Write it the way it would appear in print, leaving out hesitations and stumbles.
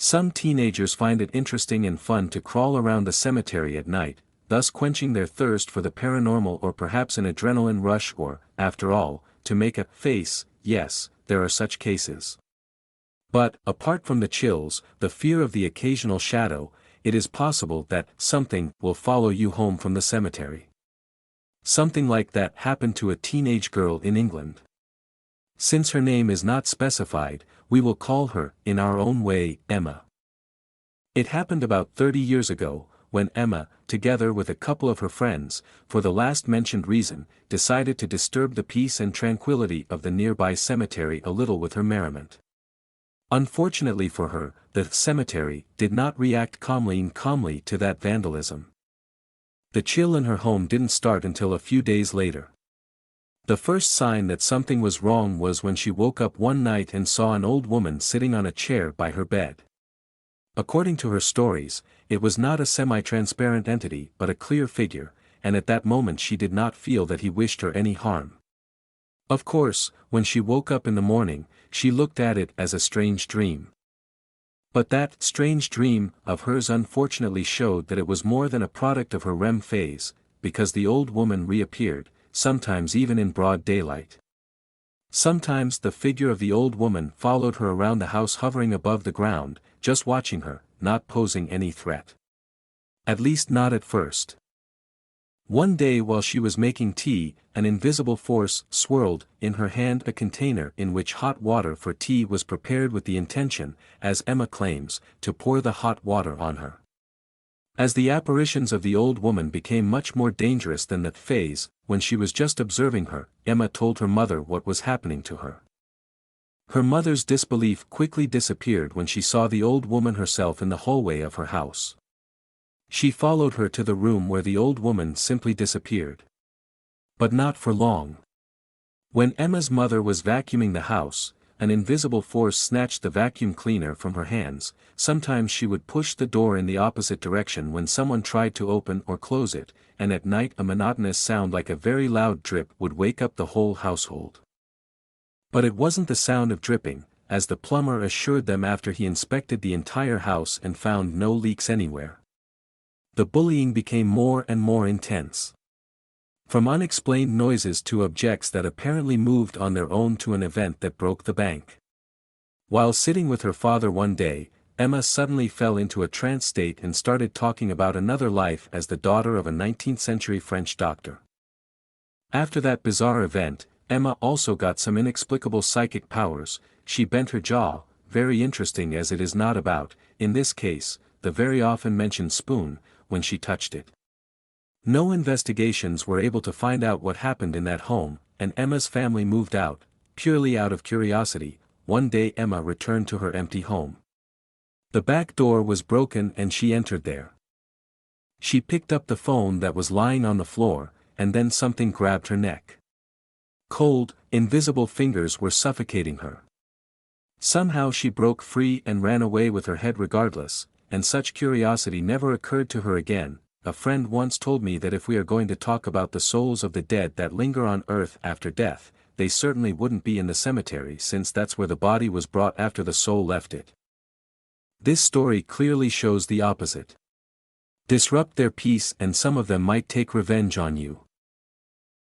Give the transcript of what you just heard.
Some teenagers find it interesting and fun to crawl around the cemetery at night, thus quenching their thirst for the paranormal or perhaps an adrenaline rush or, after all, to make a face. Yes, there are such cases. But, apart from the chills, the fear of the occasional shadow, it is possible that something will follow you home from the cemetery. Something like that happened to a teenage girl in England. Since her name is not specified, we will call her, in our own way, Emma. It happened about 30 years ago, when Emma, together with a couple of her friends, for the last mentioned reason, decided to disturb the peace and tranquility of the nearby cemetery a little with her merriment. Unfortunately for her, the cemetery did not react calmly to that vandalism. The chill in her home didn't start until a few days later. The first sign that something was wrong was when she woke up one night and saw an old woman sitting on a chair by her bed. According to her stories, it was not a semi-transparent entity but a clear figure, and at that moment she did not feel that he wished her any harm. Of course, when she woke up in the morning, she looked at it as a strange dream. But that strange dream of hers unfortunately showed that it was more than a product of her REM phase, because the old woman reappeared, sometimes even in broad daylight. Sometimes the figure of the old woman followed her around the house, hovering above the ground, just watching her, not posing any threat. At least not at first. One day while she was making tea, an invisible force swirled in her hand a container in which hot water for tea was prepared with the intention, as Emma claims, to pour the hot water on her. As the apparitions of the old woman became much more dangerous than that phase, when she was just observing her, Emma told her mother what was happening to her. Her mother's disbelief quickly disappeared when she saw the old woman herself in the hallway of her house. She followed her to the room where the old woman simply disappeared. But not for long. When Emma's mother was vacuuming the house, an invisible force snatched the vacuum cleaner from her hands. Sometimes she would push the door in the opposite direction when someone tried to open or close it, and at night a monotonous sound like a very loud drip would wake up the whole household. But it wasn't the sound of dripping, as the plumber assured them after he inspected the entire house and found no leaks anywhere. The bullying became more and more intense. From unexplained noises to objects that apparently moved on their own to an event that broke the bank. While sitting with her father one day, Emma suddenly fell into a trance state and started talking about another life as the daughter of a 19th-century French doctor. After that bizarre event, Emma also got some inexplicable psychic powers. She bent her jaw, very interesting as it is not about, in this case, the very often mentioned spoon, when she touched it. No investigations were able to find out what happened in that home, and Emma's family moved out, purely out of curiosity. One day Emma returned to her empty home. The back door was broken and she entered there. She picked up the phone that was lying on the floor, and then something grabbed her neck. Cold, invisible fingers were suffocating her. Somehow she broke free and ran away with her head regardless, and such curiosity never occurred to her again. A friend once told me that if we are going to talk about the souls of the dead that linger on earth after death, they certainly wouldn't be in the cemetery, since that's where the body was brought after the soul left it. This story clearly shows the opposite. Disrupt their peace and some of them might take revenge on you.